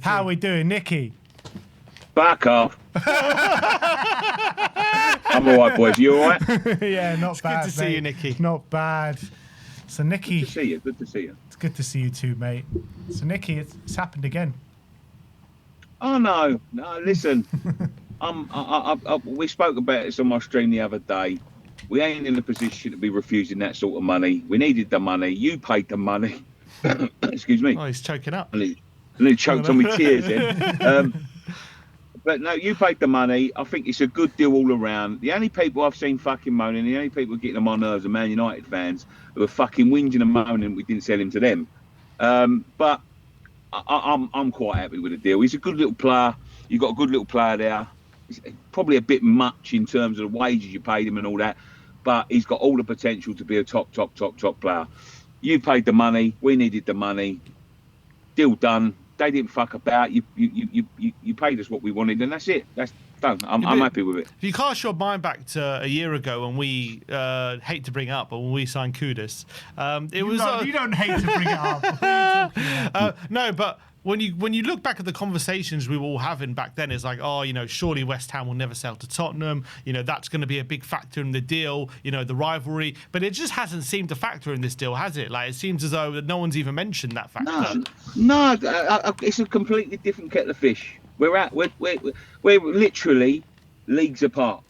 How are we doing, Nicky? Back off. I'm all right, boys. You all right? Yeah, not bad. Good to see you, Nicky. Not bad. So, Nicky. Good to see you. Good to see you. It's good to see you too, mate. So, Nicky, it's happened again. Oh no, listen. We spoke about this on my stream the other day. We ain't in a position to be refusing that sort of money. We needed the money. You paid the money. Excuse me. Oh, he's choking up. And he choked on my tears then. But no, you paid the money. I think it's a good deal all around. The only people I've seen fucking moaning, the only people getting on my nerves are Man United fans who are fucking whinging and moaning we didn't sell him to them. But I'm quite happy with the deal. He's a good little player. You've got a good little player there. It's probably a bit much in terms of the wages you paid him and all that, but he's got all the potential to be a top player. You paid the money. We needed the money. Deal done. They didn't fuck about. You paid us what we wanted, and that's it. That's done. I'm happy with it. If you cast your mind back to a year ago when we hate to bring it up, but when we signed Kudus, it was. You don't hate to bring it up. What are you talking about? No, but when you look back at the conversations we were all having back then, it's like, oh, surely West Ham will never sell to Tottenham. That's going to be a big factor in the deal. The rivalry, but it just hasn't seemed to factor in this deal, has it? Like, it seems as though no one's even mentioned that factor. No, it's a completely different kettle of fish. We're literally leagues apart.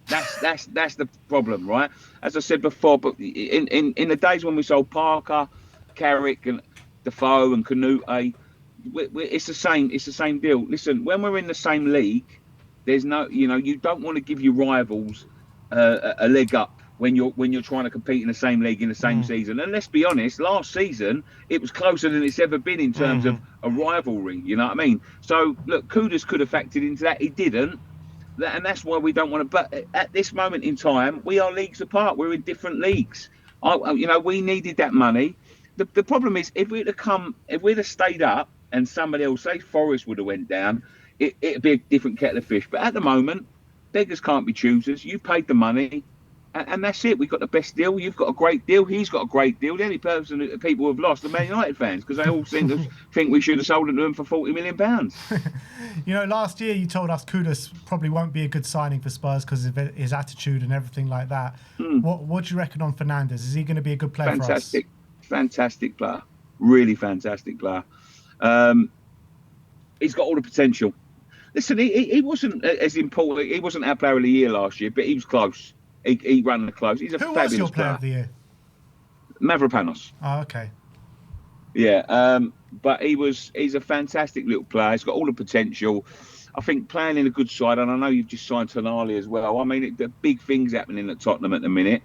That's the problem, right? As I said before, but in the days when we sold Parker, Carrick, and Defoe and Canute, it's the same deal. Listen, when we're in the same league, there's no, you don't want to give your rivals a leg up when you're trying to compete in the same league in the same season. And let's be honest, last season it was closer than it's ever been in terms of a rivalry. You know what I mean? So look, Kudus could have factored into that. He didn't, and that's why we don't want to. But at this moment in time, we are leagues apart. We're in different leagues. We needed that money. The problem is if we'd have stayed up and somebody else, say Forest, would have went down, it'd be a different kettle of fish. But at the moment, beggars can't be choosers. You paid the money, and that's it. We've got the best deal. You've got a great deal. He's got a great deal. The only person that people have lost are Man United fans because they all seem to think we should have sold it to them for £40 million. Last year you told us Kudus probably won't be a good signing for Spurs because of his attitude and everything like that. What do you reckon on Fernandes? Is he going to be a good player for us? Fantastic player. Really fantastic player. He's got all the potential. Listen, he wasn't as important. He wasn't our player of the year last year, but he was close. He ran the close. He's a Who fabulous was your player player. of the year? Mavropanos. Oh, okay. Yeah, but he's a fantastic little player. He's got all the potential. I think playing in a good side, and I know you've just signed Tonali as well. I mean, the big things happening at Tottenham at the minute,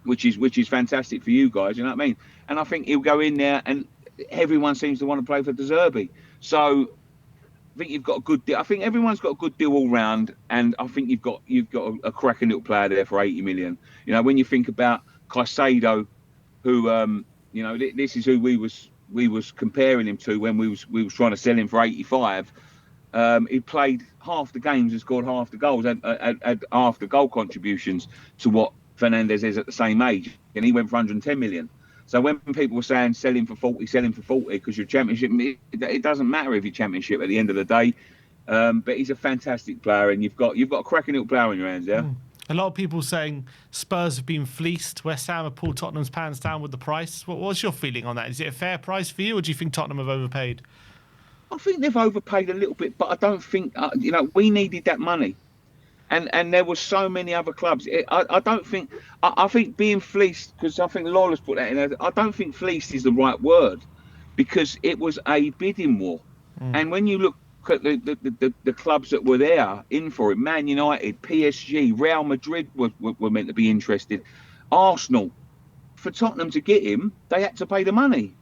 which is fantastic for you guys. You know what I mean? And I think he'll go in there, and everyone seems to want to play for De Zerbi. So I think you've got a good deal. I think everyone's got a good deal all round, and I think you've got a cracking little player there for 80 million. When you think about Caicedo, who this is who we was comparing him to when we was trying to sell him for 85. He played half the games and scored half the goals, had half the goal contributions to what Fernandes is at the same age, and he went for 110 million. So when people were saying sell him for 40 because you're championship, it doesn't matter if you're championship at the end of the day. But he's a fantastic player, and you've got a cracking little player in your hands there. A lot of people saying Spurs have been fleeced. West Ham have pulled Tottenham's pants down with the price. What's your feeling on that? Is it a fair price for you, or do you think Tottenham have overpaid? I think they've overpaid a little bit, but I don't think we needed that money. And there were so many other clubs. I think being fleeced, because I think Lola's put that in there, I don't think fleeced is the right word, because it was a bidding war. And when you look at the clubs that were there in for it, Man United, PSG, Real Madrid were meant to be interested, Arsenal, for Tottenham to get him, they had to pay the money.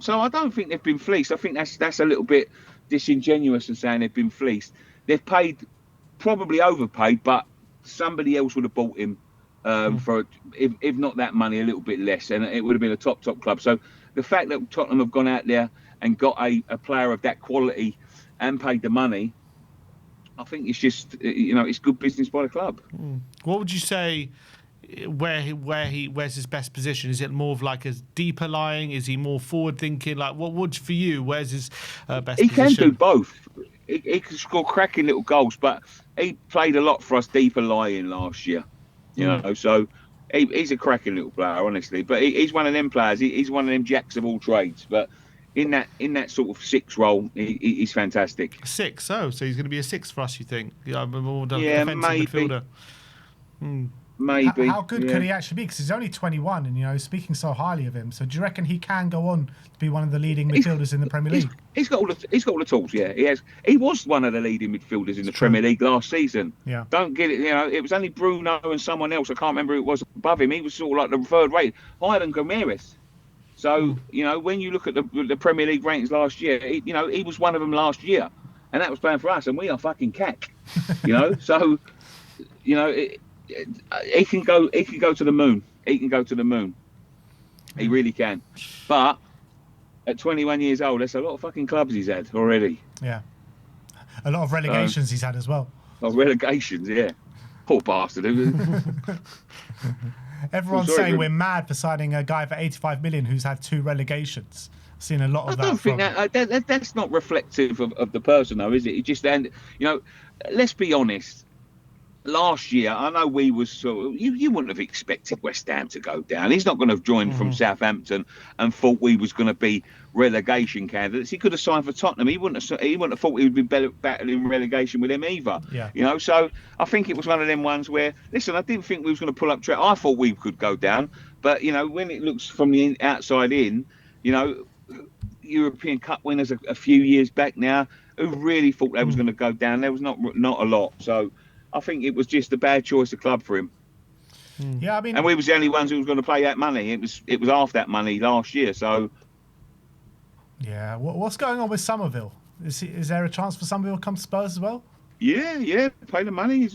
So I don't think they've been fleeced. I think that's a little bit disingenuous in saying they've been fleeced. They've probably overpaid, but somebody else would have bought him for, if not that money, a little bit less, and it would have been a top club. So the fact that Tottenham have gone out there and got a player of that quality and paid the money, I think it's just it's good business by the club. What would you say where's his best position? Is it more of like a deeper lying? Is he more forward thinking? Like, what would for you? Where's his best He position? can do both. He can score cracking little goals, but he played a lot for us deeper lying last year. You know, so he's a cracking little player, honestly. But he's one of them players. He's one of them jacks of all trades. But in that sort of 6 role, he's fantastic. 6. So he's going to be a 6 for us. You think? Yeah, more defensive maybe. midfielder. Maybe. How good could he actually be? Because he's only 21, and speaking so highly of him. So do you reckon he can go on to be one of the leading midfielders in the Premier League? He's got all the tools. Yeah, he has. He was one of the leading midfielders in the Premier League last season. Yeah. Don't get it. It was only Bruno and someone else. I can't remember who it was above him. He was sort of like the third rate, higher than Gomes. So when you look at the Premier League rankings last year, he was one of them last year, and that was playing for us, and we are fucking cack. So he can go to the moon. He can go to the moon. He really can. But at 21 years old, that's a lot of fucking clubs he's had already. Yeah. A lot of relegations he's had as well. Relegations, yeah. Poor bastard. Everyone's saying we're mad for signing a guy for 85 million who's had 2 relegations. I've seen a lot of that. I don't think that's not reflective of the person, though, is it? It just, let's be honest. Last year, I know we was sort of, you wouldn't have expected West Ham to go down. He's not going to have joined from Southampton and thought we was going to be relegation candidates. He could have signed for Tottenham. He wouldn't have thought we would be battling relegation with him either. Yeah. So I think it was one of them ones where, listen, I didn't think we was going to pull up track. I thought we could go down, but when it looks from the outside in, European Cup winners a few years back now, who really thought they was going to go down. There was not a lot. So I think it was just a bad choice of club for him. Yeah, I mean, and we was the only ones who was going to pay that money. It was half that money last year. So yeah, what's going on with Somerville? Is there a chance for Somerville to come to Spurs as well? Yeah, pay the money. He's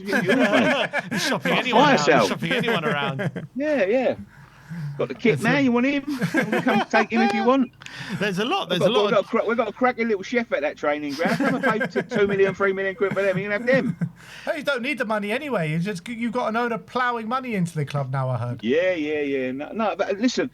shopping anyone around. Yeah. Got the kit now. You want him? Come take him if you want. There's a lot. We've got a cracking little chef at that training ground. Come and pay 2 million, 3 million quid for them. You can have them. Hey, you don't need the money anyway. You've got an owner ploughing money into the club now. I heard. Yeah. No, but listen,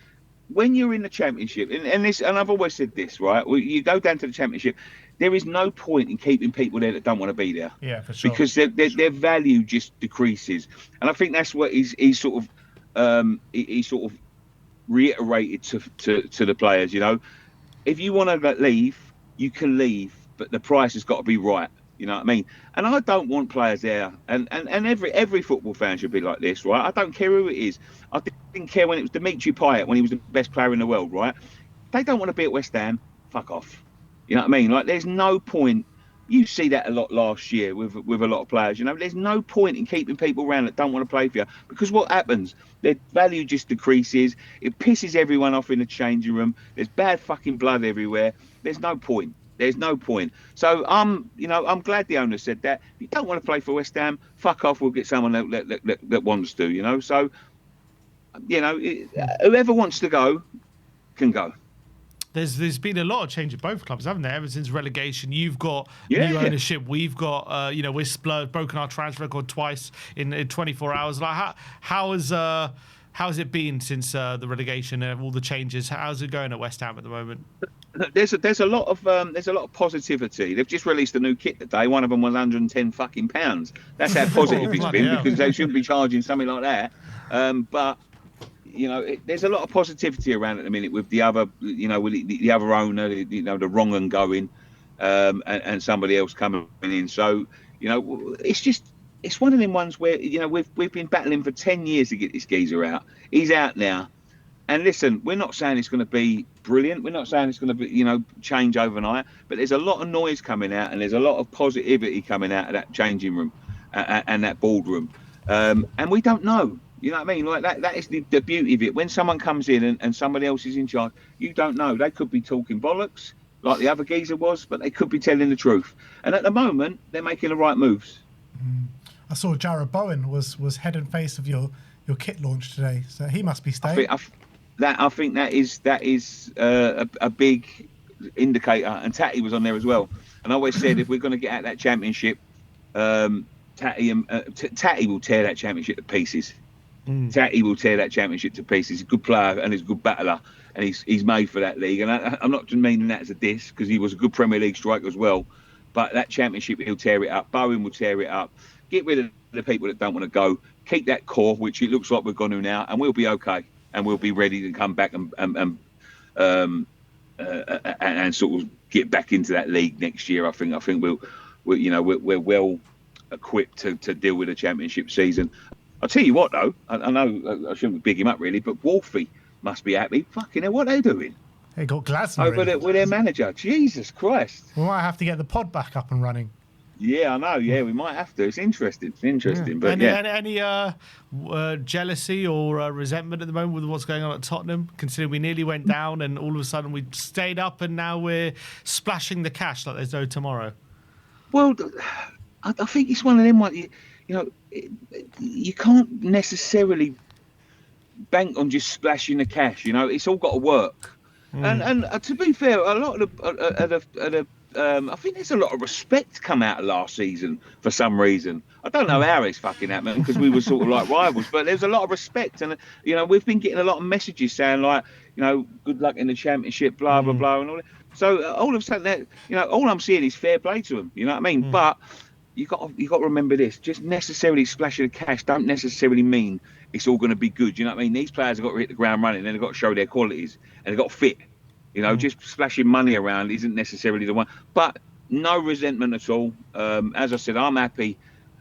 when you're in the Championship, and I've always said this, right? You go down to the Championship. There is no point in keeping people there that don't want to be there. Yeah, for sure. Because their value just decreases, and I think that's what he's sort of. He sort of reiterated to the players, if you want to leave, you can leave, but the price has got to be right. You know what I mean? And I don't want players there, and every football fan should be like this, right? I don't care who it is. I didn't care when it was Dimitri Payet when he was the best player in the world, right? They don't want to be at West Ham. Fuck off. You know what I mean? Like, there's no point. You see that a lot last year with a lot of players. There's no point in keeping people around that don't want to play for you, because what happens? Their value just decreases. It pisses everyone off in the changing room. There's bad fucking blood everywhere. There's no point. So I'm glad the owner said that. If you don't want to play for West Ham, fuck off. We'll get someone that wants to. So whoever wants to go can go. There's been a lot of change at both clubs, haven't there? Ever since relegation, you've got new ownership. We've got, we're Spurs, broken our transfer record twice in 24 hours. Like, how's it been since the relegation and all the changes? How's it going at West Ham at the moment? There's a lot of positivity. They've just released a new kit today. One of them was 110 fucking pounds. That's how positive it's been, because they shouldn't be charging something like that. But there's a lot of positivity around at the minute with the other, with the other owner, the wrong and going, and somebody else coming in. So, it's one of them ones where, we've been battling for 10 years to get this geezer out. He's out now. And listen, we're not saying it's going to be brilliant. We're not saying it's going to be, change overnight. But there's a lot of noise coming out, and there's a lot of positivity coming out of that changing room and that boardroom. And we don't know. You know what I mean? Like that is the beauty of it. When someone comes in and somebody else is in charge, you don't know. They could be talking bollocks like the other geezer was, but they could be telling the truth. And at the moment, they're making the right moves. I saw Jarrod Bowen was head and face of your kit launch today, so he must be staying. I think that is a big indicator. And Tatty was on there as well. And I always said, if we're going to get at that championship, Tatty will tear that championship to pieces. Tatty will tear that championship to pieces. He's a good player and he's a good battler, and he's made for that league. And I'm not meaning that as a diss, because he was a good Premier League striker as well. But that championship, he'll tear it up. Bowen will tear it up. Get rid of the people that don't want to go. Keep that core, which it looks like we're going to now, and we'll be okay. And we'll be ready to come back and sort of get back into that league next year. I think we're well equipped to deal with a championship season. I'll tell you what, though, I know I shouldn't big him up really, but Wolfie must be happy. Fucking hell, what are they doing? They got Glasner over there with their manager. Jesus Christ. We might have to get the pod back up and running. Yeah, I know. Yeah, we might have to. It's interesting. Yeah. But any jealousy or resentment at the moment with what's going on at Tottenham, considering we nearly went down and all of a sudden we stayed up and now we're splashing the cash like there's no tomorrow? Well, I think it's one of them. You can't necessarily bank on just splashing the cash. It's all got to work. And to be fair, a lot of I think there's a lot of respect come out of last season for some reason. I don't know how it's fucking happening, because we were sort of like rivals, but there's a lot of respect, and we've been getting a lot of messages saying like, good luck in the championship, blah blah blah, and all that. So all of a sudden, that all I'm seeing is fair play to them. You know what I mean? But you got to remember this: just necessarily splashing the cash don't necessarily mean it's all going to be good. You know what I mean? These players have got to hit the ground running, and they've got to show their qualities, and they've got to fit. Just splashing money around isn't necessarily the one. But no resentment at all. As I said, I'm happy.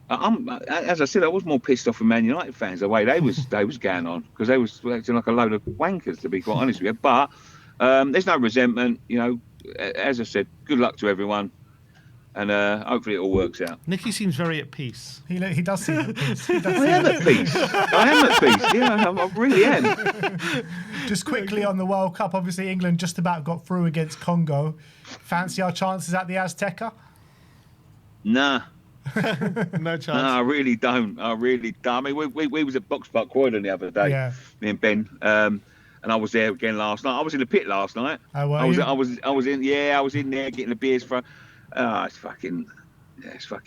As I said, I was more pissed off with Man United fans the way they was going on, because they was acting like a load of wankers, to be quite honest with you. But there's no resentment. As I said, good luck to everyone, and hopefully it all works out. Nicky seems very at peace. He does seem at peace. I am at peace. I am at peace. Yeah, I really am. Just quickly on the World Cup, obviously England just about got through against Congo. Fancy our chances at the Azteca? Nah. No chance. No, I really don't. I mean, we was at Box Park Croydon the other day, me and Ben, and I was there again last night. I was in the pit last night. Oh, were I was you? I was in there getting the beers for. It's fucking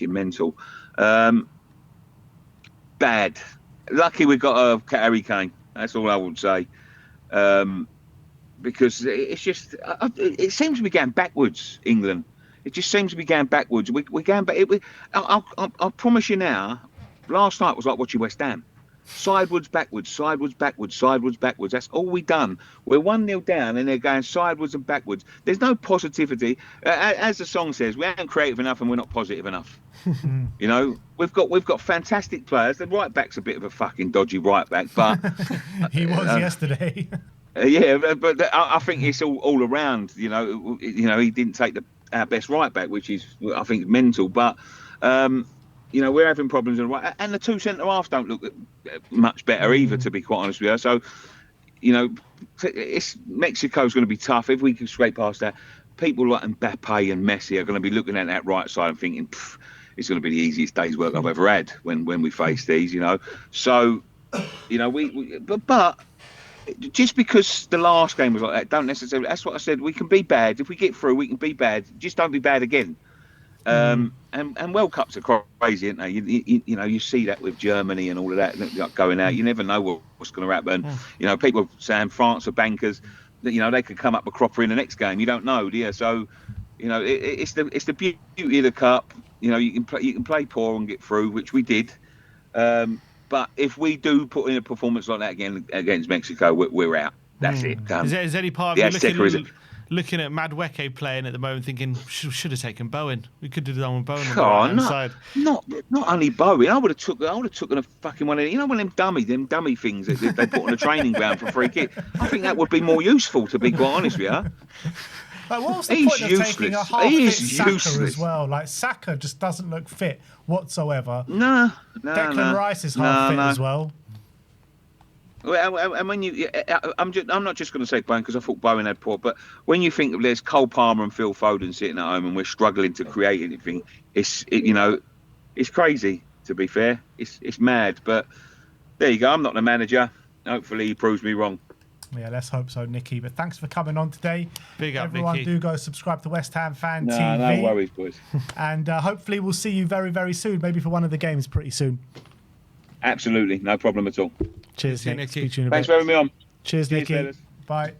mental. Bad. Lucky we got a Harry Kane. That's all I would say. Because it's just, it seems to be going backwards, England. It just seems to be going backwards. We're going back. I promise you now, last night was like watching West Ham. Sideways, backwards, sideways, backwards, sideways, backwards. That's all we done. We're 1-0 down and they're going sideways and backwards. There's no positivity. As the song says, we ain't creative enough and we're not positive enough. We've got fantastic players. The right back's a bit of a fucking dodgy right back, but he was yesterday. But I think it's all around. He didn't take our best right back, which is, I think, mental. But we're having problems in the right, and the two centre halves don't look much better either, to be quite honest with you. So, Mexico's going to be tough if we can scrape past that. People like Mbappe and Messi are going to be looking at that right side and thinking, it's going to be the easiest day's work I've ever had when we face these. So, but just because the last game was like that, don't necessarily. That's what I said. We can be bad if we get through. We can be bad. Just don't be bad again. And World Cups are crazy, aren't they? You see that with Germany and all of that, like going out. You never know what's going to happen. People saying France are bankers. They could come up a cropper in the next game. You don't know, do you? So, it's the beauty of the cup. You can play poor and get through, which we did. But if we do put in a performance like that again against Mexico, we're out. That's it. Is any part of you looking at Madueke playing at the moment, thinking should have taken Bowen? We could have done with Bowen on the right-hand side. Not only Bowen. I would have taken a fucking one of one of them dummy things that they put on a training ground for free kick. I think that would be more useful, to be quite honest with you. Like, what's the point of taking a half-fit Saka as well? Like, Saka just doesn't look fit whatsoever. No. Declan Rice is half-fit as well. Well, and when I'm not just going to say Bowen because I thought Bowen had poor, but when you think there's Cole Palmer and Phil Foden sitting at home and we're struggling to create anything, it's crazy. To be fair, it's mad. But there you go. I'm not the manager. Hopefully, he proves me wrong. Yeah, let's hope so, Nicky. But thanks for coming on today. Big up, everyone, Nicky. do go subscribe to West Ham Fan TV. No worries, boys. And hopefully we'll see you very, very soon. Maybe for one of the games pretty soon. Absolutely, no problem at all. Cheers, Nick. Nicky. Speak to you in a Thanks bit. for having me on. Cheers, Nicky. fellas. Bye.